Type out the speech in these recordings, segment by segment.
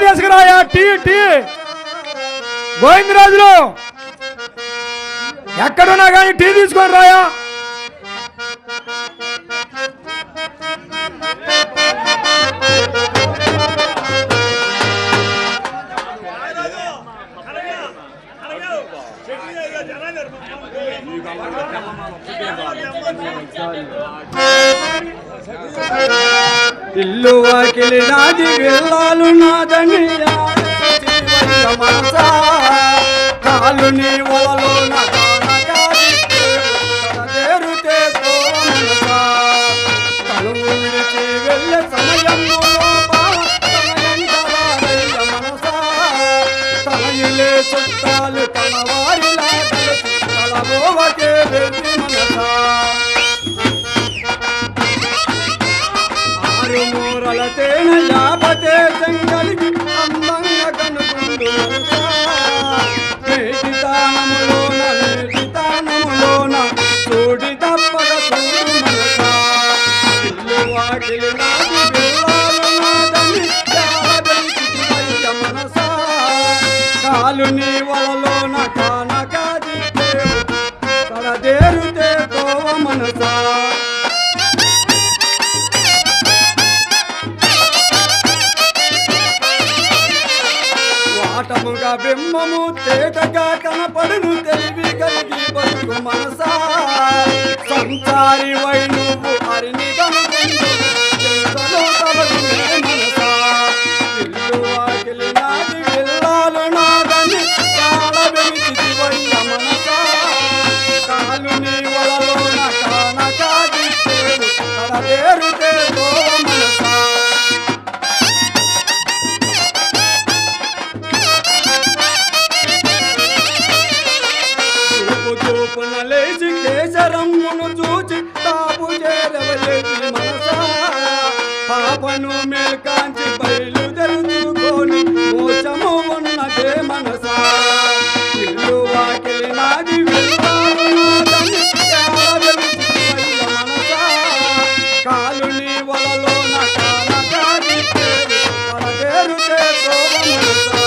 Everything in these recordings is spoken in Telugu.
తీసుకురాయా టీ టీ. గోవిందరాజులు ఎక్కడున్నా కానీ టీ తీసుకొని రాయా. ఇల్లు వాకిలి నాది వెళ్ళాలు నాదని మనసా కాలు నీ వలలో తలువు విడిచి వెళ్ళే సమయంలో మనసా తలయిలే చుట్టాలు తన వారిలా తలబోవకే వెళ్ళి మనసా మూరల తేన యాపతే జంగలికి అందంగా కనుకుంటూ నేటి తానములోన చూడి తప్పక చూడు మనసా ఇల్లు వాకిలి నాది వెళ్ళాలు నాదని మనసా కాలు నీ వలలోన కానకాది కడదేరుతే కోవ మనసా ఆటముగా బింబము తేటగా కనపడును తెలివి కలిగి బతుకు మనసా సంసారి వై నువ్వు హరిని మనసా ఇల్లు వాకిలి నాది వెళ్ళాలు నాదని కాల వెలికి వయ్య మనసా కాలు నీ వలలోన కానకాది కడదేరుతే గోవ మనసా లేచి కేసరమ్మును చూచి తాపు చేరవలేచి మనసా పాపను మేల్కాంచి బయలు తెలుసుకొని మోచము ఉన్నదే మనసా ఇల్లు వాకిలి నాది వెళ్ళాలు నాదని మనసా కాలు నీ వలలోన కానకాది కడదేరుతే గోవ మనసా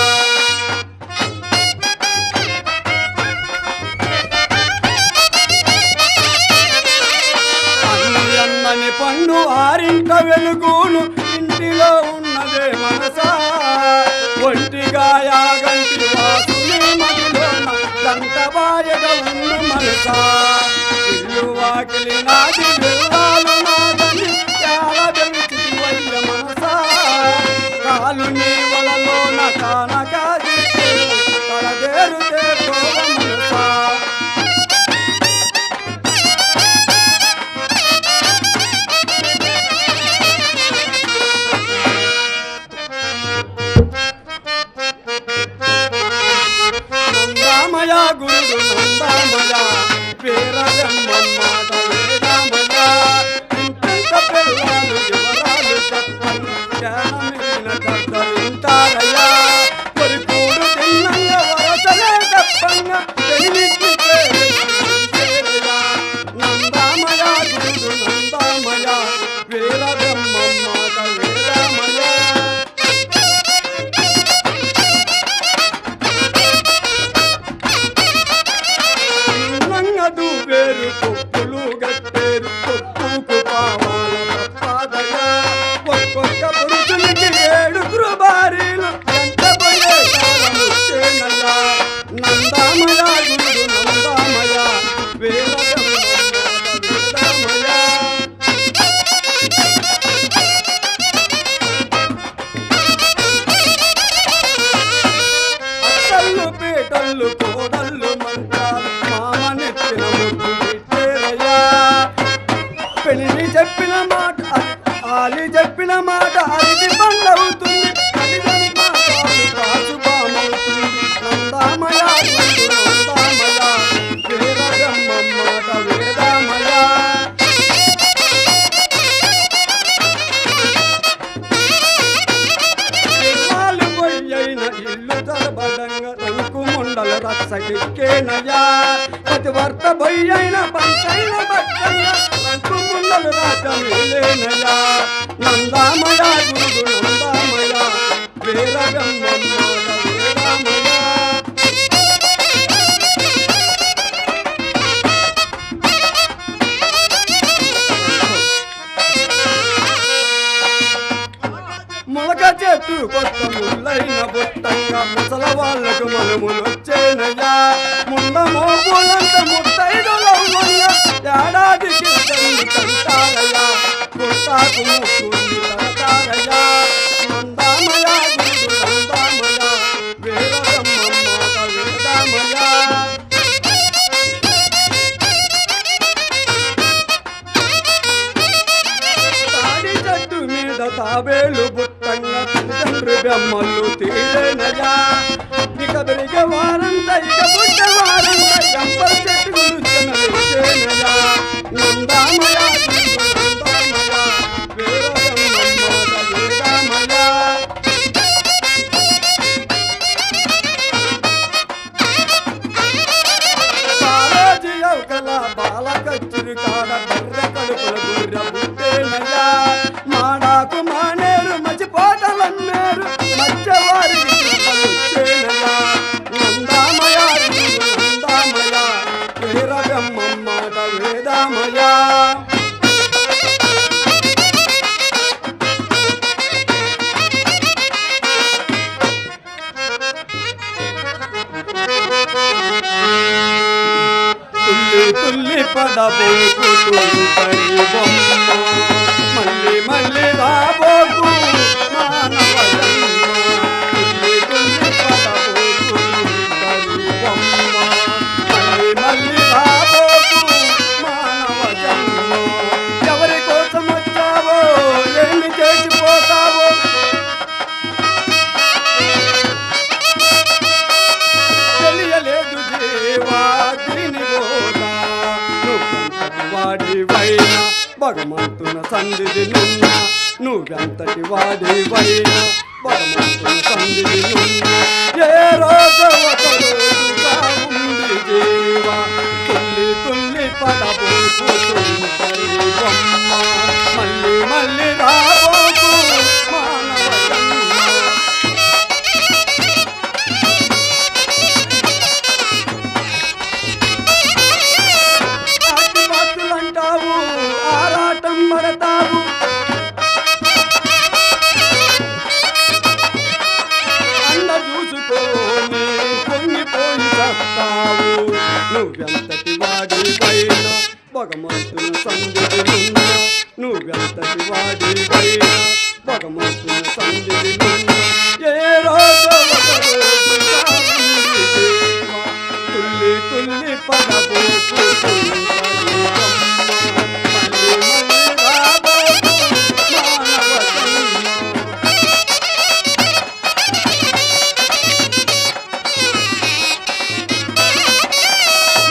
పండు ఆరింట వెలుగును ఇంటిలో ఉన్నదే మనసా ఒంటిగా యాగంటి వాసుని మదిలోన దంత బాయగా ఉన్న మనసా ఇల్లు వాకిలి నాది వెళ్ళాలు నాదని చాలా వెలికి వయ్య మనసా కాలు నీ వలలోన కానకాది కడదేరుతే గోవ మనసా గురుడు నందామయ పేరమ్మ వేదామయ ఇంత పిల్లలు వివరాలు చెప్పండి జ్ఞానమైన కథలుంటారయ్యా కొరికూడు తిన్నంగ వరసలే తప్పంగా తెలివికి నందామయ గురుడు నందామయ వేరమ్మ వేదామయ వేరు కొప్పులు గట్టేరు కొప్పుకు పావాల తప్పదయా ఒక్కొక్క పురుషునికి 7 భార్యలు ఎంత పోయే కాలము చేనయ్యా నందామయ గురుడు నందామయ వేదమయ అత్తళ్ళు పీటళ్ళు కోడళ్ళు మంచాలు మామనెత్తిన ముద్దు పెట్టేరయ్యా పెళ్లి చెప్పిన మాట ఆలి చెప్పిన మాట అది బండవుతుంది తల్లిదని మాటలు కాచుబామవుతుంది నందామయ నందామయ వేదమ్మ మాట వేదామయ ఇల్లు తలబడంగా రంకు ముండల రక్షకెక్కేనయ్యా పతివర్త బొయ్యైన పంచైన భక్తంగా రంకు ముండలు రాజమేలేనయ్యా నందామయ గురుడు నందామయ వీర బ్రహ్మమ్మాట వీరామయ. ములక చెట్టు కొత్త ముళ్ళైన బుట్టంగా ముసల వాళ్ళకు మనుములు వచ్చేనయ్యా. ముండ మోపులంత ముత్తైదులయ్యా ఏడాదికి కంటారయ్యా. గుట్టాకు ముక్కుని కడతారయ్యా. నందామయ గురు నందామయ వీర బ్రహ్మమ్మాట వేదామయ. తాడి చెట్టు మీద తాబేలు బుట్టంగా తండ్రి బ్రహ్మలు తీరేనయా. ఇక పెరిగే వారంతా ఇక పుట్ట వారంతా గంపల చెట్టు గురించేనయా. నందామయ నందామయ వీర బ్రహ్మమ్మాట వేదామయ. బాలాజీ అవకల బాలకచ్చురు కాడ బర్రె కడుపుల గుర్ర పుట్టేనయా. మాడాకు మానేరు మచిపోతలన్నేరు మధ్యవారికి వచ్చేనయా. నందామయ నందామయ వీర బ్రహ్మమ్మాట వేదామయ. తుల్లి తుల్లి పడబోకు తుల్లి బొమ్మ మళ్ళీ మళ్ళీ రాబోకు మానవ జన్మ. తుల్లి తుల్లి పడబోకు తుల్లి బొమ్మ మళ్ళీ మళ్ళీ రాబోకు మానవ జన్మ. ఎవరి కోసం వచ్చావో ఏమి చేసిపోతావో తెలియలేదు దేవా దీని బోధా. నువ్వెంతటి వాడివైనా భగవంతున సన్నిధి నున్న. నువ్వెంతటి వాడివైనా భగవంతున సన్నిధి నున్న. ఏ రోజు ఒక రోజుగా ఉంది దేవా. తుల్లి తుల్లి పడబోకు తుల్లి బొమ్మ మళ్ళీ మళ్ళీ రాబోకు మానవ జన్మ. అంటావు ఆరాటం పడతావు. అండ చూసుకొని పొంగిపోయి చస్తావు. నువ్వెంతటి వాడివైనా భగవంతుని సన్నిధి నున్న. నువ్వెంతటి వాడివైనా భగవంతుని సన్నిధి నున్న. ఏ రోజు ఒక రోజుగా ఉంది దేవా. తుల్లి తుల్లి పడబోకు తుల్లి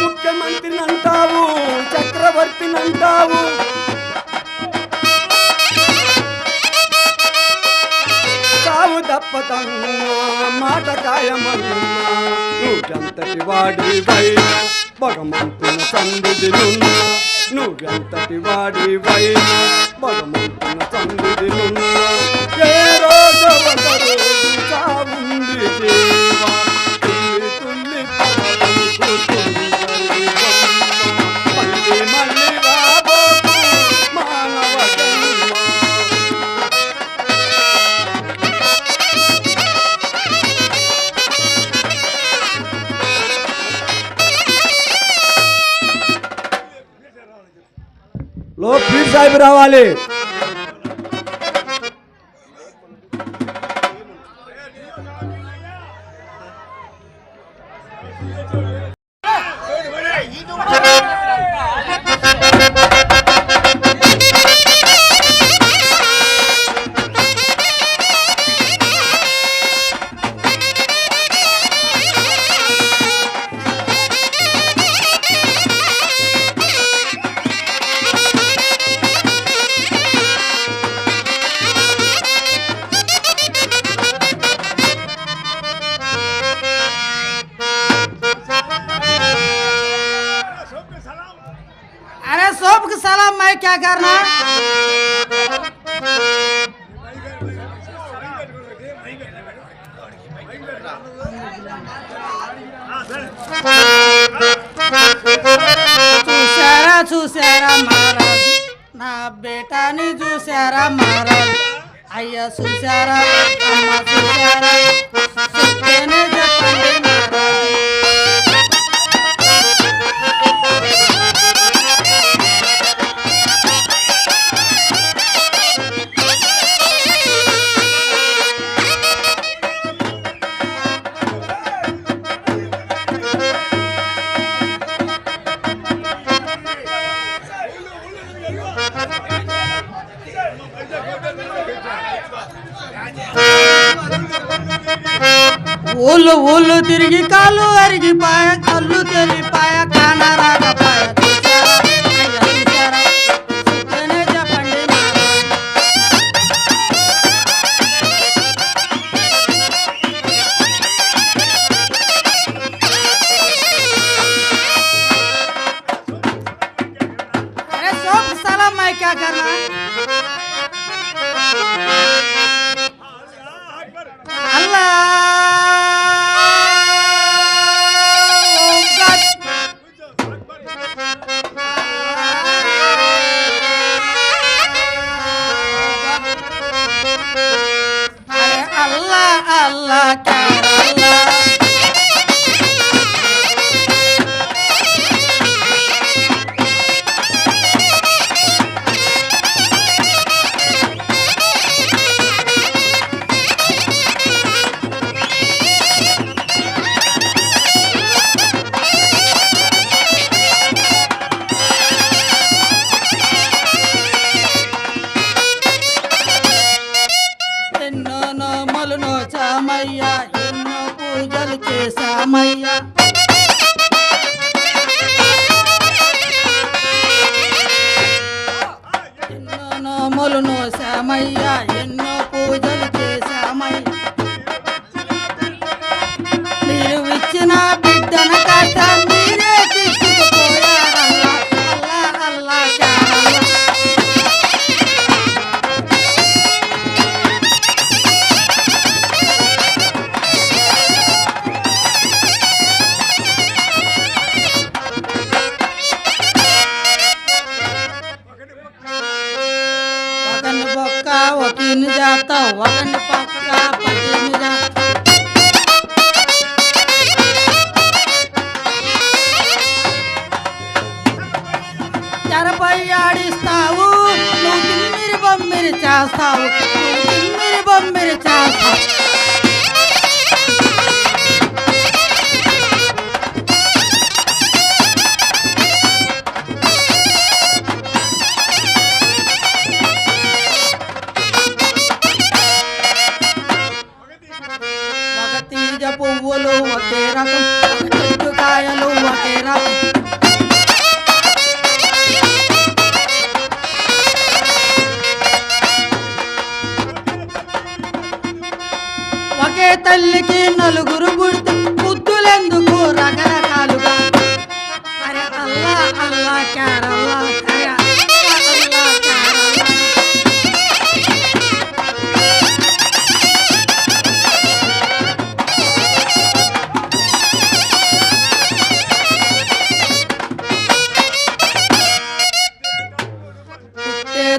ముఖ్యమంత్రినంటావు చక్రవర్తినంటావు. సావు తప్పతన్నా మాట కాయమన్నా. నువ్వెంతటి వాడివైనా భగవంతుని సన్నిధి నున్న. నువ్వెంతటి వాడివైనా భగవంతుని సన్నిధి నున్న. ఏ రోజు ఒక రోజు చావుంది దేవా. తుల్లి తుల్లి పడబోకు తుల్లి బొమ్మ మళ్ళీ మళ్ళీ రాబోకు మానవ జన్మ. లో పీర్ సాహిబ్ రావాలి. सलाम मैं क्या करना చూసారా మహారాజు నా బేటాని చూసారా మహారాజు అయ్యా చూసారా అమ్మ చూసారా చెప్తేనే చెప్పండి మహారాజు ఊళ్ళు తిరిగి కాళ్ళు అరిగిపాయ కళ్ళు తెలిపాయ కాన రాకపాయ చూసారా అయ్యా చూసారా చెప్తేనే చెప్పండి మహారాజు अरे सब साला मैं क्या करना अल्लाह अरे अल्लाह अल्लाह क्या अल्लाह ఎన్నో నోములు నోచామయ్యా ఎన్నో పూజలు చేశామయ్యా ఎన్నో నోములు నోచామయ్యా ఎన్నో పూజలు చేశామయ్యా మీరు ఇచ్చిన బిడ్డన కాస్త మీరే తీసుకుపోయారల్లా అల్లా అల్లా చారల్లా ఒకని బొక్క ఒకని జాత ఒకని పక్క పదిని జాత తెరపై ఆడిస్తావు నువ్వు తిమ్మిరి బొమ్మిరి చేస్తావు నువ్వు తిమ్మిరి బొమ్మిరి చేస్తావు ఒక తీగ పువ్వులు ఒకే రకం ఒక చెట్టు కాయలు ఒకే రకం ఒకే తల్లికి నలుగురు పుడితే బుద్ధులెందుకు రకరకాలుగా అరే అల్లా అల్లా క్యారల్లా అరే అల్లా క్యారల్లా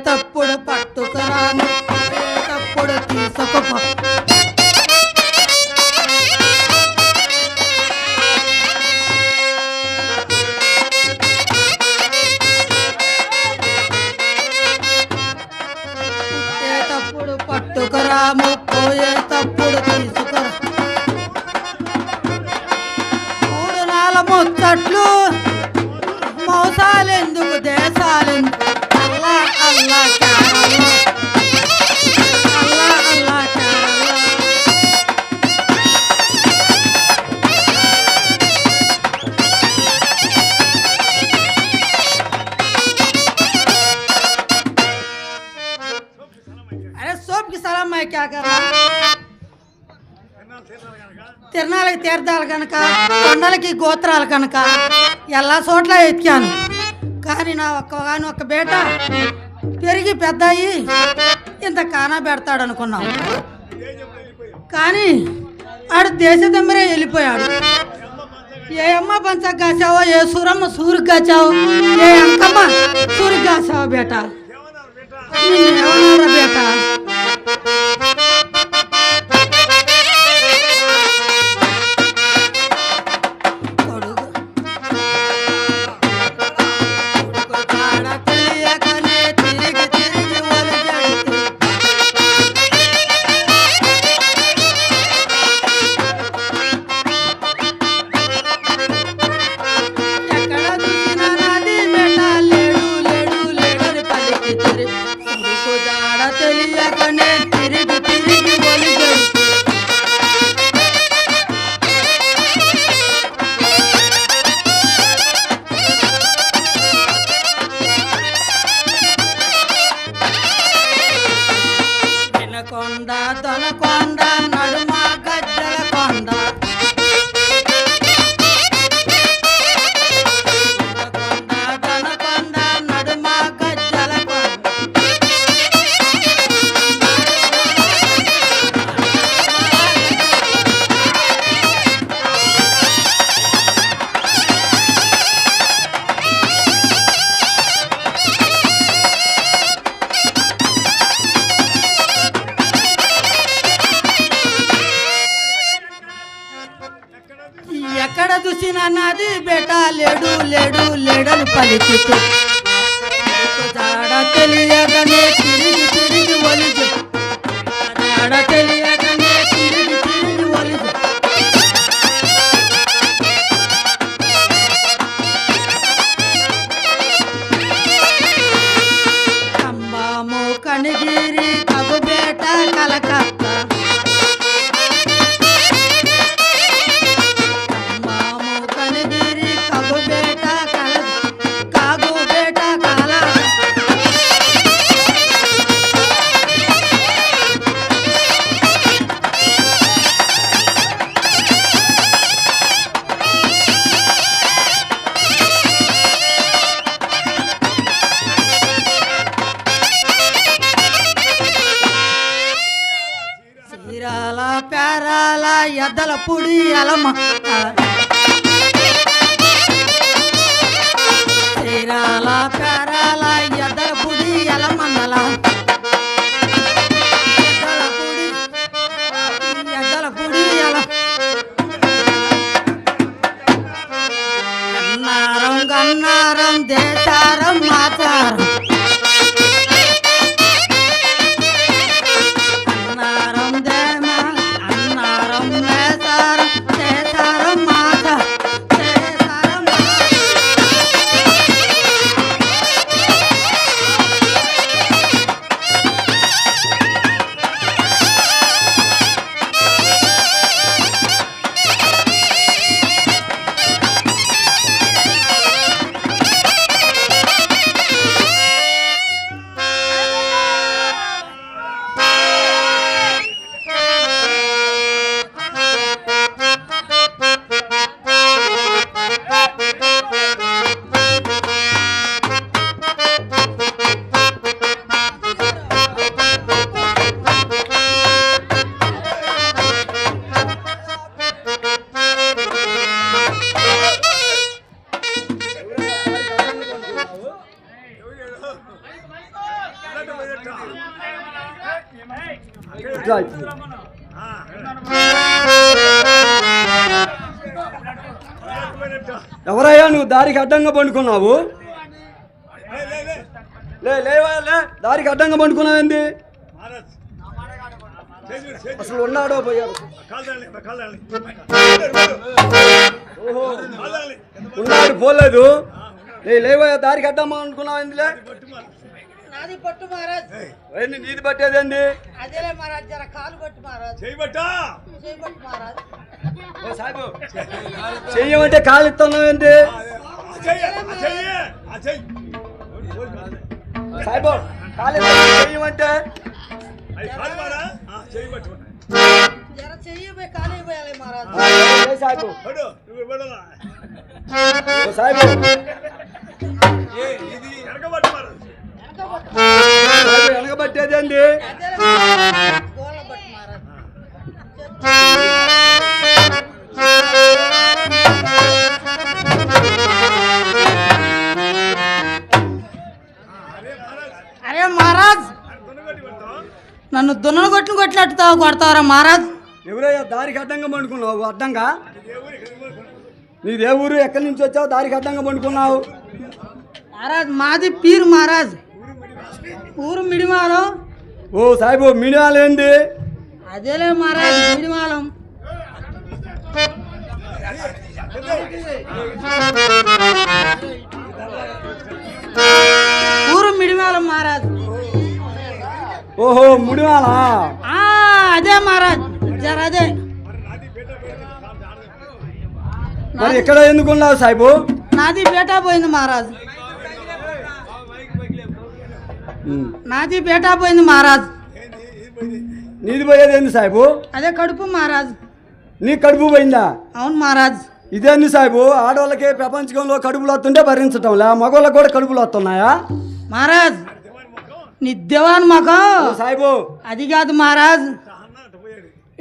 తప్పుడు పట్టుకురాను తప్పుడు తీసుకుపో తప్పుడు పట్టుకురాము పోయే తప్పుడు తీసుకురా మూడు నాల ముచ్చట్లు మోసాలెందుకు దేశాలెందుకు అల్లా అల్లా క్యారల్లా అల్లా అల్లా క్యారల్లా अरे सोप की सलाम मैं क्या कर रहा తిరణాలకి తీర్థాలు కనుక కొండలకి గోత్రాలు కనుక ఎలా చోట్ల ఎత్తికాను కానీ నా ఒక్క బేట పెరిగి పెద్ద అయ్యి ఇంత కానా పెడతాడు అనుకున్నాం కానీ ఆడు దేశ దమ్మరే వెళ్ళిపోయాడు. ఏ అమ్మ పంచకు కాసావో, ఏ సూరమ్మ సూరికి కాచావు, ఏ అంకమ్మ సూరికి కాసావో బేట. ఏమన్నారా బేట? దొనకొండ నడుమ గజ్జల కొండ, దొనకొండ నడుమ గజ్జల కొండ. ఎక్కడ చూసినా నాది బేట లేడు లేడు లేడని పలికితే జాడ తెలియగానే తిరిగి తిరిగి ఒలిజు, జాడ తెలియగానే తిరిగి తిరిగి ఒలిజు. కంబాము కనిగిరి కబుబేట కలకత్తా, చీరాల పేరాల ఎద్దల పుడి అలమ, చీరాల పేరాల ఎద్దల పుడి అలమన్నల, ఎద్దల పుడి అల. గన్నారం గన్నారం దేశారం మాచారం, ఎవరయ్యా నువ్వు దారికి అడ్డంగా పండుకున్నావు? లేవా దారికి అడ్డంగా పండుకున్నావు ఏంది? అసలు ఉన్నాడో పోయాడు? ఓహో ఉన్నాడు పోలేదు. లేవా దారికి అడ్డమ్మా అనుకున్నావు ఎందులే? నాది పట్టు మహారాజ్. నీది పట్టేదేంది? అదేలే మహారాజ్, జర కాలు పట్టు మహారాజ్. చేయబట్టు మహారాజ్. చెయ్యమంటే కాలు ఇస్తున్నావు ఏంటి? సాయిబు కాలు చెయ్యమంటే జర చెయ్యి కాలు పోయాలి మహారాజ్. సాయిబు సాయిబు వెనకబట్టేదేంటి? గోళ్ళ పట్టు మహారాజ్. కొడతావరా మహారాజ్? ఎవరయ్యా దారికి అడ్డంగా పండుకున్నావు? అడ్డంగా నీదే ఊరు? ఎక్కడి నుంచి వచ్చావు? దారికి అడ్డంగా పండుకున్నావు? మహారాజ్ మాది పీరు మహారాజ్, ఊరు మిడిమాలం. ఓ సాయిబు, మినిమాలు ఏంది? అదేలే మహారాజ్, మిడిమాలం. ఊరు మిడిమాలం మహారాజ్. ఓహో, ముడిమాలా? అదే మహారాజ్, జర అదే. మరి ఇక్కడ ఎందుకున్నావు సాయిబు? నాది బేటా పోయింది మహారాజ్, నాది బేటా పోయింది మహారాజ్. నీది పోయేది ఏంది సాయిబు? అదే కడుపు మహారాజ్. నీ కడుపు పోయిందా? అవును మహారాజ్. ఇదేంది సాయిబు? ఆడవాళ్ళకి ప్రపంచంలో కడుపులు వస్తుంటే భరించటం లే, మగవాళ్ళకి కూడా కడుపులు వస్తున్నాయా మహారాజ్? నీ దివాన్ మగం సాయిబు. అది కాదు మహారాజ్,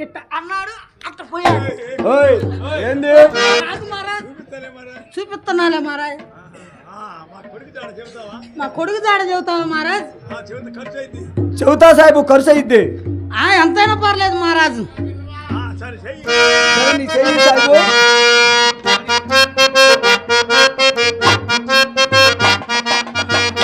ఇట్ట అన్నాడు అట్ట పోయాడు. ఓయ్, ఏంది? కాదు మహారాజ్, చూపిస్తున్నాలే మహారాజ్. మా కొడుకు జాడ చెబుతావా మహారాజ్? చెబుతా సాయిబు, ఖర్చు అయింది. ఎంతైనా పర్లేదు మహారాజ్. నీ చెయ్యి సాయిబు.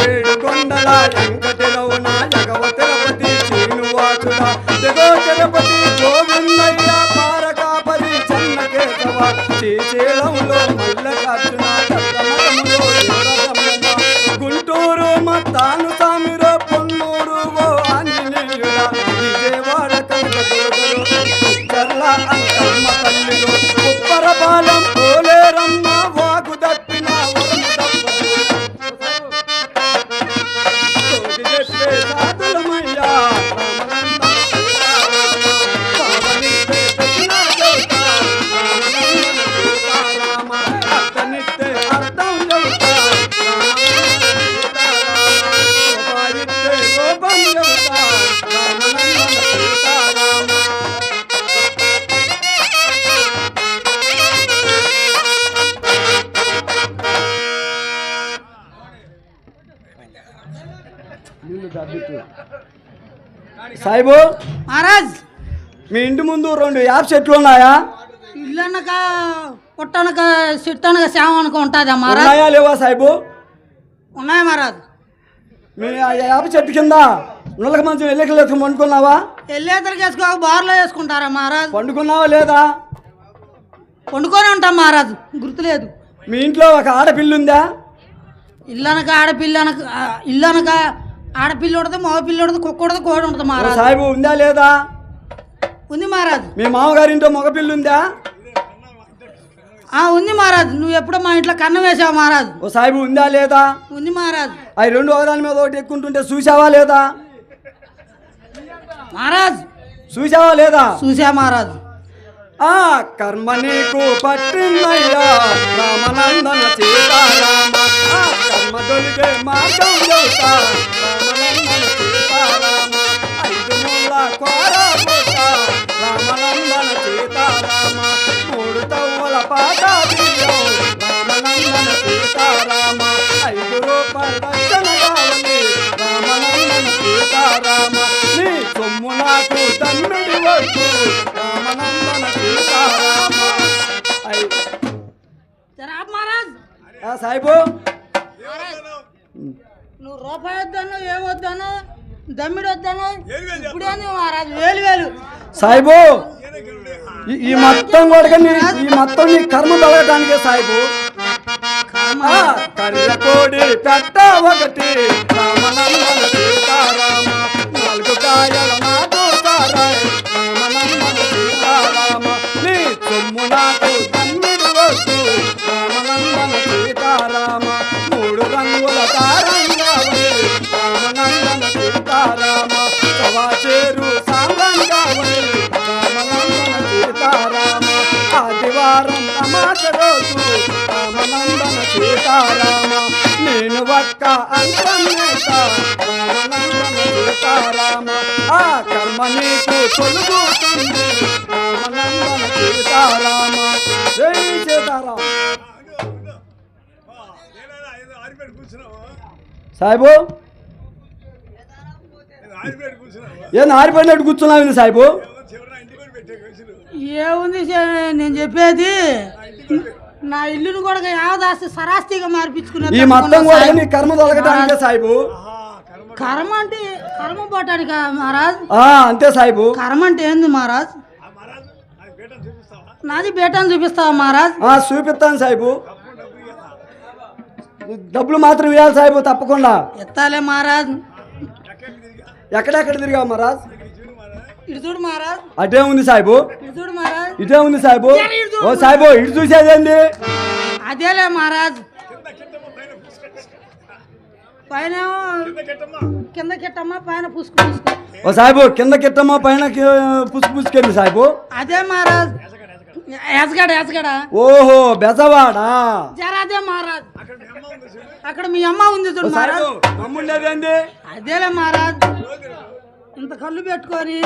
ఏడుకొండల వెంకటరమణ జగవ తిరుపతి శ్రీనివాసుడా జగో తిరుపతి గోవిందయ్య పారకాపరి చెన్నకేశవ శ్రీశైలంలో మల్లకార్జున దత్తమఠములో వీరబ్రహ్మమ్మ గుంటూరు మత్తాను సామిరో పొన్నూరు ఓ ఆంజనేయుడా విజయవాడ కనకదుర్గలో చర్ల అంకమ్మ తల్లిలో ఉప్పరపాలెం పోలేరమ్మ వాగు దప్పిన వరము దప్పదు సాధులమయ్యా అర్థం చెబుతా రూపం చెబుతా రామనందన సీతారామ. సాయిబు మహారాజ్, మీ ఇంటి ముందు 2 యాప్ చెట్లు ఉన్నాయా? ఇల్లు అనక పుట్టనక చెట్టు అనక సేవ అనుక ఉంటుందా మహారాజ్? ఉన్నాయా లేవా సాయిబు? ఉన్నాయి మహారాజ్. మీ ఆ యాప చెట్టు కింద నులక మంచం ఎల్లికలు ఎత్తుకుని పండుకున్నావా? ఎల్లేతరికి వేసుకో బార్లో వేసుకుంటారా మహారాజ్? పండుకున్నావా లేదా? వండుకొని ఉంటాం మహారాజ్, గుర్తులేదు. మీ ఇంట్లో ఒక ఆడపిల్ల ఉందా? ఇల్లు అనక ఆడపిల్ల అనక ఇల్లు అనక ఆడపిల్ల ఉండదు, మగ పిల్ల ఉండదు, కుక్క ఉండదు, కోడి ఉండదు మహారాజ్. సాయిబు ఉందా లేదా? ఉంది మహారాజ్. మీ మామగారి ఇంట్లో మగపిల్ల ఉందా? ఉంది మహారాజ్. నువ్వు ఎప్పుడో మా ఇంట్లో కన్నం వేసావు మహారాజ్. ఓ సాయిబు ఉందా లేదా? ఉంది మహారాజ్. అవి 2 ఒకదాని మీద ఒకటి ఎక్కుంటుంటే చూసావా లేదా? మహారాజ్ చూసావా లేదా? చూసా మహారాజ్. ఆ కర్మ నీకు పట్టిందయ్యా రామనందన సీతారామ ఆ కర్మ దొరికే మార్గం చెబుతా రామనందన సీతారామ 5 మూల కోరబోత రామనందన సీతారామ 3 తవ్వల పాట బియ్యం రామనందన సీతారామ 5 రూపాయల దక్షిణ కావాలి రామనందన సీతారామ నీ సొమ్ము నాకు తమ్మిడి వద్దు రామనందన సీతారామ. జరా మహారాజ్. సాయిబు నువ్వు రూపాయి వద్దాను, ఏమొద్దాను, దమ్మిడి వద్దాను, ఇప్పుడేంది మహారాజ్? 1000 సాయిబు ఈ మొత్తం కూడా ఈ మొత్తం నీ కర్మ తొలగటానికే సాయిబు. కర్రకోడి పెట్ట ఒకటి రామనందన సీతారామ 4 కాయల నాటు సారాయ్ రామనందన సీతారామ నీ సొమ్ము నాకు తమ్మిడి వద్దు రామనందన సీతారామ 3 రంగుల తారంగావలి రామనందన సీతారామ సవాచేరు సాంగంగావలి రామనందన సీతారామ ఆదివారం అమాస రోజు రామనందన సీతారామ నేను ఒక్క అంతర్నేత రామనందన సీతారామ ఆ కర్మ నీకు తొలుగుతుంది రామనందన సీతారామ. జై సీతారామ. సాయిబు ఏంది ఆరిపోయినట్టు కూర్చున్నావు సాయిబు? ఏముంది నేను చెప్పేది నా ఇల్లును కూడా యావదాస్తి సరాస్తిగా మార్పించుకున్నా ఈ మొత్తం కూడా నీ కర్మ తొలగటానికే సాయిబు. కర్మ అంటే కర్మ పోవటానికా మహారాజ్? అంతే సాయిబు. కర్మ అంటే ఏంది మహారాజ్? నాది బేటాను చూపిస్తావా మహారాజ్? చూపిస్తాను సాయిబు. డబ్బులు మాత్రం ఇవ్వాలి సాయిబు తప్పకుండా. ఎత్తాలే మహారాజ్. ఎక్కడెక్కడ తిరిగావు మహారాజ్? ఇటు చూడు మహారాజ్. అటే ఉంది సాయిబు. ఇటు చూడు మహారాజ్. ఇటే ఉంది సాయిబు. ఓ సాయిబు ఇటు చూసేదేంది? అదేలే మహారాజ్. పైన కింద కిట్టమ్మా పైన పుసుకు పుసుకు. ఓ సాయిబు కింద కిట్టమ్మా పైన పుసుకెళ్ళి సాయిబు. అదే మహారాజ్. ఎసగడ ఓహో బెజవాడా? జర అదే మహారాజ్. అక్కడ మీ అమ్మ ఉంది చూడు మహారాజ్. అమ్ముండేదేంది? అదేలే మహారాజ్. ఇంత కళ్ళు పెట్టుకొని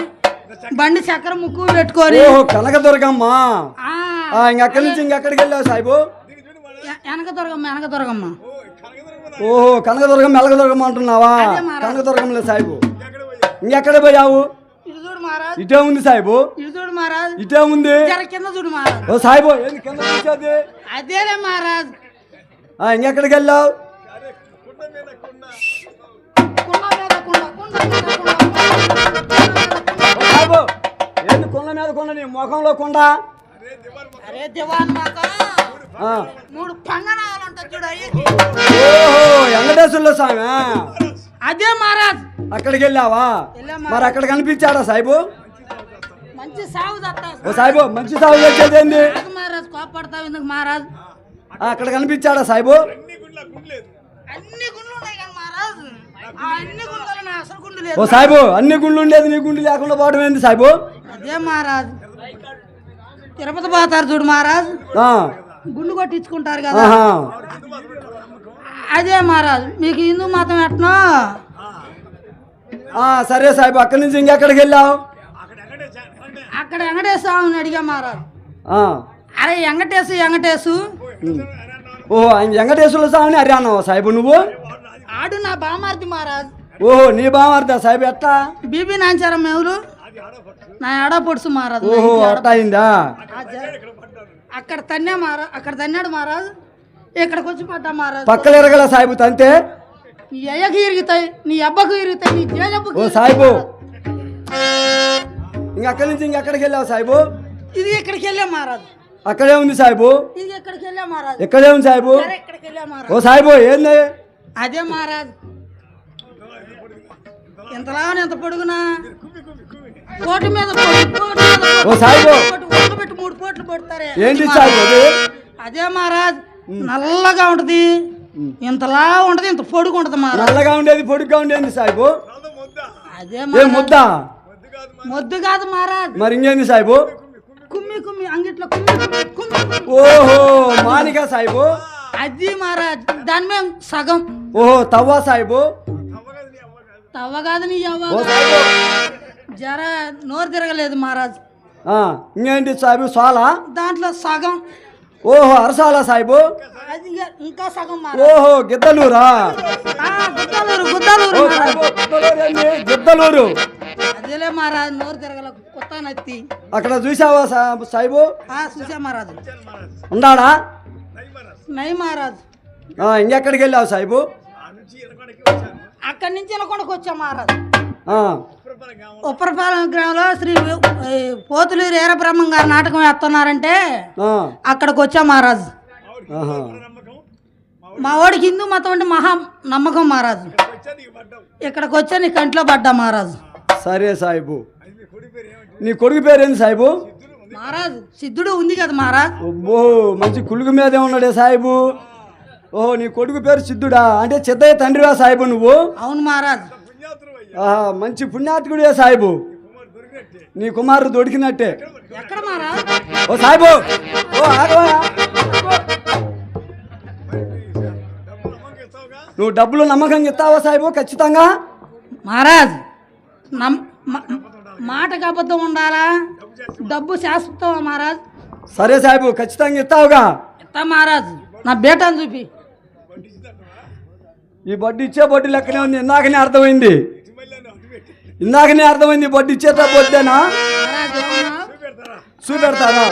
బండి చక్కెర ముక్కు పెట్టుకొని. ఓహో కనకదుర్గమ్మ. ఇంకెక్కడి నుంచి ఇంకెక్కడికి వెళ్ళావు సాయిబు? వెనక దొరగమ్మ. ఓహో కనకదుర్గమ్మ ఎలగదుర్గమ్మ అంటున్నావా? కనకదుర్గంలో సాయిబు. ఇంకెక్కడ పోయావు? ఇటు చూడు మహారాజ్. ఇటే ఉంది సాయిబు. ఇటు చూడు మహారాజ్. ఇటే ఉంది. జర కింద చూడు మహారాజ్. ఓ సాయిబు ఏంది కింద చూసేది? అదేలే మహారాజ్. ఇంకెక్కడికి వెళ్ళావు? సాయిబు ఏంది కొండ మీద కొండ నీ ముఖంలో కొండ? అరే దివాన్ మాత 3 పంగనాలు ఉంటాయి చూడు అయ్యకి. ఓహో వెంకటేశ్వర్ల స్వామి. అదే మహారాజ్. అక్కడికి వెళ్ళావా? మరి అక్కడ కనిపించాడా సాయిబు? మంచి సాగు దత్తా. ఓ సాయిబు మంచి సాగు వచ్చేదేంది? మహారాజ్ కోపడతావు ఎందుకు మహారాజ్? అక్కడ కనిపించాడా సాయిబు? అన్ని గుండ్లు ఉన్నాయి కదా మహారాజ్. అన్ని గుండెలు నా అసలు గుండు లేదు. ఓ సాయిబు అన్ని గుండ్లు ఉండేది నీ గుండు లేకుండా పోవడం ఏంది సాయిబు? అదే మహారాజ్. తిరుపతి పోతారు చూడు మహారాజ్. గుండు కొట్టించుకుంటారు కదా. అదే మహారాజ్. మీకు హిందూ మతం ఎట్నో. సరే సాయిబు అక్కడి నుంచి ఇంకెక్కడికి వెళ్ళావు? అక్కడ వెంకటేశ్వర అడిగా మహారాజ్. అరే వెంకటేశు ఓహో ఆయన వెంకటేశ్వర్ల స్వామిని అరే అన్నావా సాయిబు నువ్వు? ఆడు నా బామార్ది మహారాజ్. ఓహో నీ బామార్దా సాయిబు? ఎట్లా? బీబీ నాంచారం ఎవరు? నా ఆడో పొడుసు మహారాజ్. ఓహో అట్టా అయిందా? అక్కడ తన్నాడు మహారాజ్. ఇక్కడికి వచ్చి పడ్డా మహారాజ్. పక్కలు ఎరగల సాయిబు తంతే? నీ అయ్యకి ఇరుగుతాయి, నీ అబ్బకు ఇరుగుతాయి, నీ జేజబ్బకు. ఓ సాయిబు ఇంకక్కడి నుంచి ఇంకెక్కడికి వెళ్ళావు సాయిబు? ఇది ఇక్కడికి వెళ్ళా మహారాజ్. అక్కడే ఉంది సాయిబు. ఇది ఎక్కడికి వెళ్ళా మహారాజ్. ఎక్కడే ఉంది సాయిబు? ఇక్కడికి వెళ్ళా మహారాజ్. ఓ సాయిబు ఏంది? అదే మహారాజ్. ఎంతలాగా ఎంత పొడుగునా కోటి మీద ఓ సాయిబు పెట్టి 3 పోట్లు పడతారే. ఏంటి సాయిబు? అదే మహారాజ్. నల్లగా ఉంటది, ఇంతలా ఉంటది, ఇంత పొడుగు ఉంటది మహారాజ్. నల్లగా ఉండేది పొడుగ్గా ఉండేది సాయిబు. అదే ముద్ద మొద్దు కాదు మహారాజ్. మరి ఇంకేంది సాయిబు? కుమ్మి అంగిట్లో కుమ్మి. ఓహో మానిక సాయిబు. అది మహారాజ్. దాని మీద సగం. ఓహో తవ్వ సాయిబు. తవ్వ కాదు నీ జర నోరు తిరగలేదు మహారాజ్. ఇంకేంటి సాయిబు? సోలా దాంట్లో సగం. ఓహో అరసాల సాయిబు. అది ఇంకా సగం. ఓహో గిద్దలూరా? గిద్దలూరు. అదేలే మహారాజ్. నోరు తిరగల కొత్త నత్తి. అక్కడ చూసావా సాయిబు? చూసా మహారాజ్. ఉన్నాడా? నై మహారాజ్. ఇంకెక్కడికి వెళ్ళావు సాయిబు? అక్కడి నుంచి ఎనకొండకు వచ్చా మహారాజ్. ఉప్పరపాలెం గ్రామంలో శ్రీ పోతులూరు వీరబ్రహ్మం గారు నాటకం వేస్తున్నారంటే అక్కడికి వచ్చా మహారాజ్. మా వాడికి హిందూ మతం అంటే మహా నమ్మకం మహారాజ్. ఇక్కడికి వచ్చా నీ కంట్లో పడ్డా మహారాజ్. సరే సాయిబు. నీ కొడుకు పేరేంది సాయిబు? మహారాజ్ సిద్ధుడు ఉంది కదా మహారాజ్. ఓ మంచి కులుగు మీదే ఉన్నాడే సాయిబు. ఓహో నీ కొడుకు పేరు సిద్ధుడా? అంటే చిద్దయ్య తండ్రివా సాయిబు నువ్వు? అవును మహారాజ్. మంచి పుణ్యాత్కుడే సాయిబు. నీ కుమారుడు దొరికినట్టే. ఎక్కడ మహారాజ్? ఓ సాయిబు ఓ ఆగవా? నువ్వు డబ్బులు నమ్మకంగా ఇస్తావా సాయిబు? ఖచ్చితంగా మహారాజ్. మాటకు అబద్ధం ఉండాలా? డబ్బు శాశ్వతమా మహారాజ్? సరే సాయిబు ఖచ్చితంగా ఇస్తావుగా? ఇస్తా మహారాజ్. నా బేటాను చూపి. ఈ బడ్డీ ఇచ్చే బడ్డీ లెక్కనే ఉంది. ఇందాకనే అర్థమైంది. బడ్డీ ఇచ్చేట బొద్దేనా? చూపెడతారా?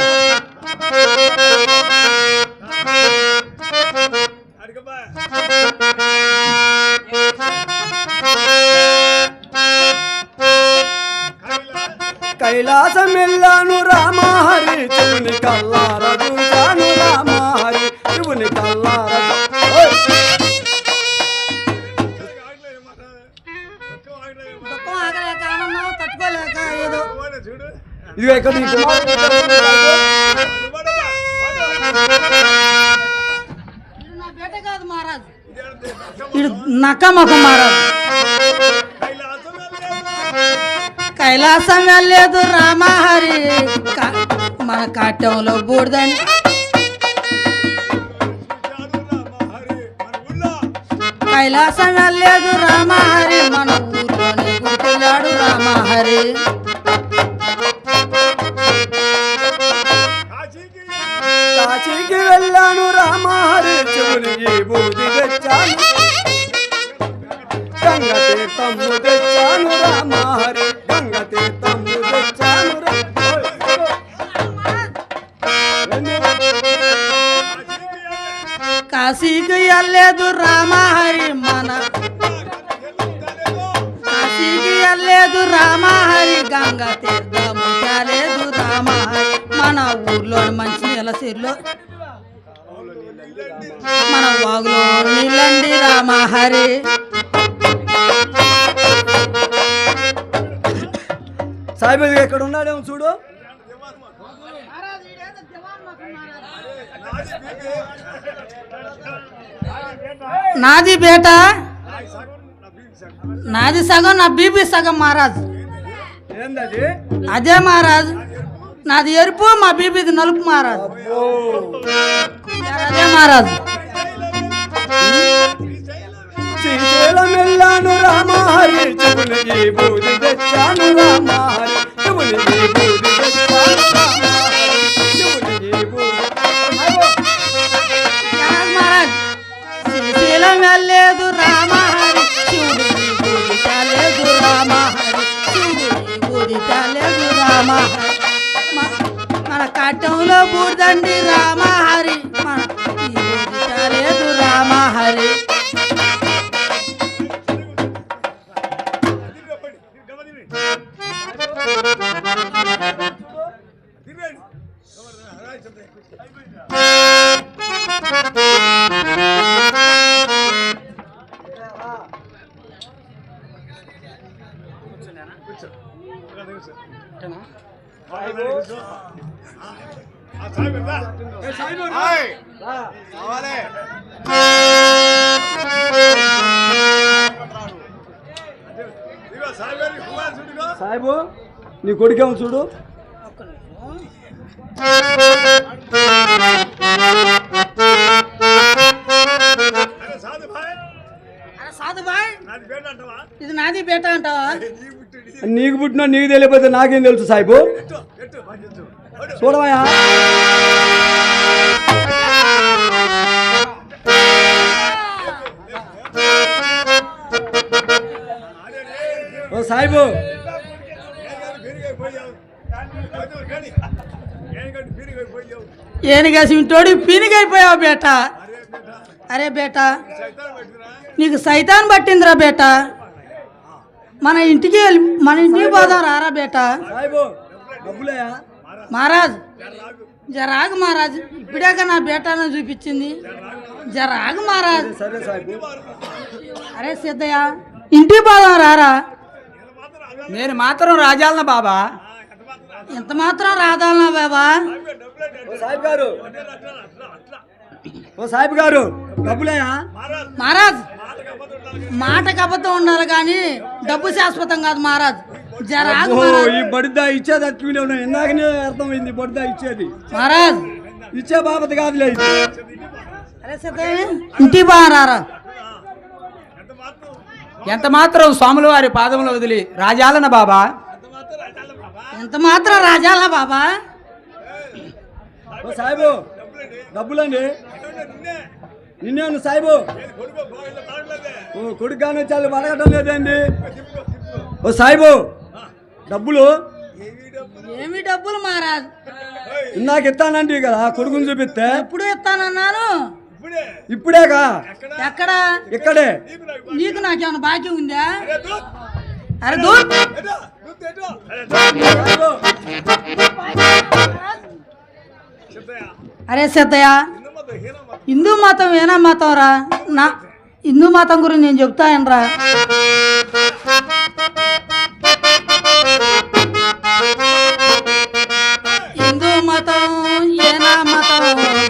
కైలాసం వెళ్ళాను రామహరి శివుని కల్లార చూశాను రామహరి శివుని కల్లార. దుఃఖం ఆగలేక ఆనందం తట్టుకోలేక ఏదో ఇదిగో ఇక్కడ నీ కుమారుడు ఇది నా బేట కాదు మహారాజ్, ఇది నక్కమొఖం మహారాజ్. కైలాసం వెళ్ళలేదు రామహరి మన కాట్యంలో బూడిదని. కైలాసం వెళ్ళలేదు రామహరి మన ఊర్లోనే గుర్తిల్లాడు రామహరి. కాశీకి వెళ్ళాను రామహరి శివునికి బూది తెచ్చాను గంగ తీర్థము తెచ్చాను రామహరి గంగ తీర్థము తెచ్చాను. కాశీకి వెళ్ళలేదు రామహరి మన కాశీకి వెళ్ళలేదు రామహరి గంగ తీర్థము తేలేదు రామహరి మన ఊర్లో మంచి నీలసిరిలో మన వాగులో నీళ్ళండి రామహరి. సాయిబాబు ఎక్కడ ఉన్నాడేమో చూడు. నాది బేట, నాది సగం నా బీబీ సగం మహారాజ్. ఏందది? అదే మహారాజ్, నాది ఎరుపు మా బీబీది నలుపు మహారాజ్. అదే మహారాజ్. శ్రీశైలం వెళ్ళాను రామహరి శివునికి బూది తెచ్చాను రామహరి శివునికి బూది తెచ్చాను రామహరి శివునికి బూది. మహారాజ్ శ్రీశైలం వెళ్ళలేదు రామహరి శివుడికి బూది తేలేదు రామహరి శివుడికి బూది తేలేదు రామహరి మన కాటంలో బూడిదండి రామహరి మన ఈ బూది తేలేదు రామహరి. సాయిబు నీ కొడుకేమో చూడు. సాధుబాయ్ ఇది నాది బేట అంటావా? నీకు పుట్టినా నీకు తెలియకపోతే నాకేం తెలుసు సాయిబు. చూడవయ్యా. ఓ సాయిబు ఏనుగేసింటోడి పీనిగైపోయావు బేట. అరే బేట నీకు సైతాన్ పట్టిందిరా బేట. మన ఇంటికి పోదాం రారా బేట. మహారాజ్ జరాగు మహారాజ్, ఇప్పుడాక నా బేటాను చూపించింది. జరాగు మహారాజ్. అరే సిద్ధయ్య ఇంటికి పోదాం రారా. నేను మాత్రం రాజాలన బాబా. ఎంత మాత్రం రాదాలనా బాబా? ఓ సాహిబ్ గారు డబ్బులేయా? మహారాజ్ మాటకు అబద్ధం ఉండాలి కానీ డబ్బు శాశ్వతం కాదు మహారాజ్. జరాగు ఈ బడిదా ఇచ్చేది అట్లనే ఉన్నాయి. ఇందాకనే అర్థమైంది బడిదా ఇచ్చేది. మహారాజ్ ఇచ్చే బాబత్ కాదులే ఇది. అరే సిద్ధయ్య ఇంటికి పోదాం రారా. ఎంత మాత్రం స్వాముల వారి పాదములు వదిలి రాజాలన బాబా. ఎంత మాత్రం రాజాలా బాబా? ఓ సాయిబు డబ్బులండి. నిన్నేను సాయిబు. ఓ కొడుకు కానీ చాలా అడగటం లేదండి. ఓ సాయిబు డబ్బులు. ఏమి డబ్బులు మహారాజ్? ఇందాక ఇస్తానంటే కదా కొడుకుని చూపిస్తే ఎప్పుడు ఇస్తానన్నాను ఇప్పుడేగా ఎక్కడ ఇక్కడే నీకు నాకేమైనా బాకీ ఉందా అరే దూర్ అరే సిద్ధయ్య హిందూ మతం ఏనా మతం రా నా హిందూ మతం గురించి నేను చెప్తానరా హిందూ మతం ఏనా మతం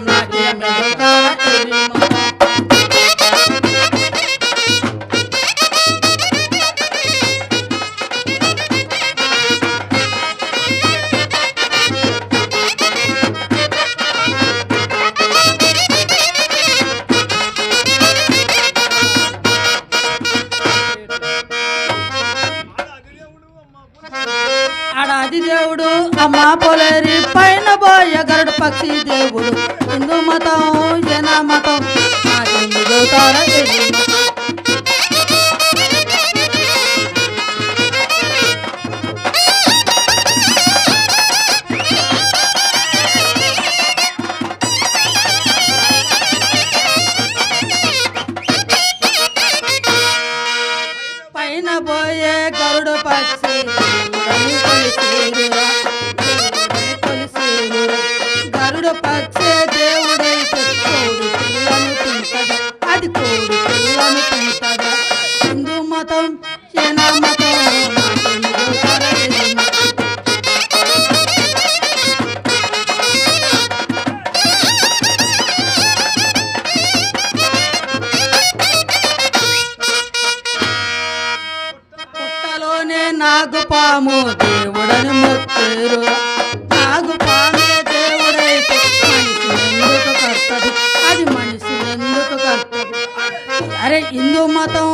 నాకేమి చెప్తారా ఏమి మతం? ఆడాది దేవుడు అమ్మ పొలేరి పైన పోయే గరుడు పక్షి దేవుడు హిందూ మతం జనా మతం నాకేమి చదువుతారా ఏమి మతం? పైన పోయే గరుడు పక్షి దేవుడని కొలిసేరురా, దేవుడని కొలిసేరురా. గరుడు పక్షి దేవుడైతే కోడి పిల్లను తింటదా, అది కోడి పిల్లను తింటదా? హిందూ మతం జనా మతం నాకేమి చదువుతారా ఏమి మతం? పుట్టలోనే నాగుపాము దేవుడని మొక్కేరు, నాగుపామే దేవుడైతే మనిషి ఎందుకు కర్తది, అది మనిషి ఎందుకు కర్తది? అరే హిందూ మతం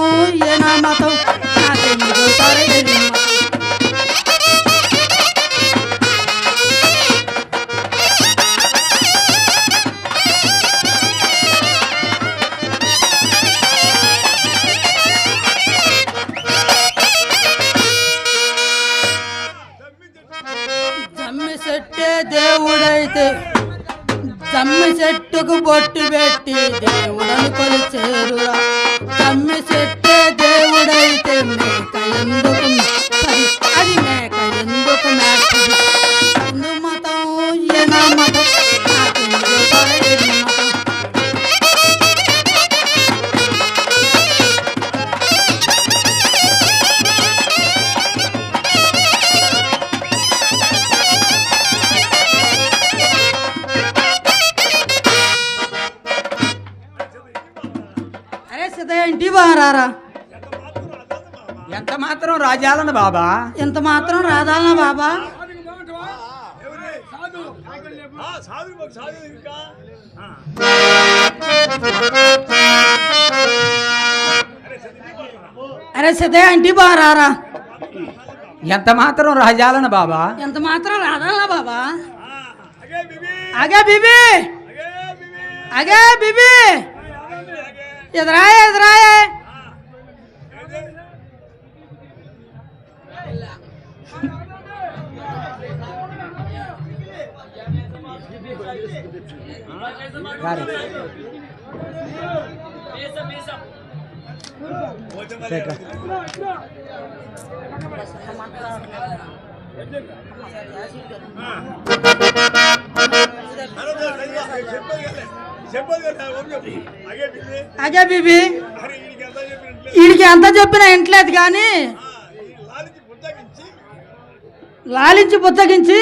ఏనా మతం నాకేమి చదువుతారా ఏమి మతం? జమ్మి చెట్టే దేవుడైతే జమ్మి చెట్టుకు బొట్టు పెట్టి దేవుడని కొలిచేరురా, జమ్మి చెట్టే దేవుడైతే మేక ఎందుకు మెత్తది, అది మేక ఎందుకు మెత్తది? హిందూ మతం ఏనా మతం నాకేమి చదువుతారా ఏమి మతం? అరే సిద్ధయ్య ఇంటి బారారా ఎంత మాత్రం రాజాలన బాబా ఎంత మాత్రం రాదాలనా బాబా? అరే సిద్ధయ్య ఇంటి బారారా ఎంత మాత్రం రాజాలన బాబా ఎంత మాత్రం రాదాలనా బాబా? ఆగే బీబీ ఆగే బీబీ ఎదురాయే ఎదురాయే గారి. రైట్. ఆగే బీబీ వీడికి ఎంత చెప్పినా ఇంట్లేదు కానీ లాలించి బుచ్చగించి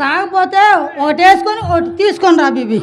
రాకపోతే ఒకటి వేసుకొని ఒకటి తీసుకొని రా బీబీ.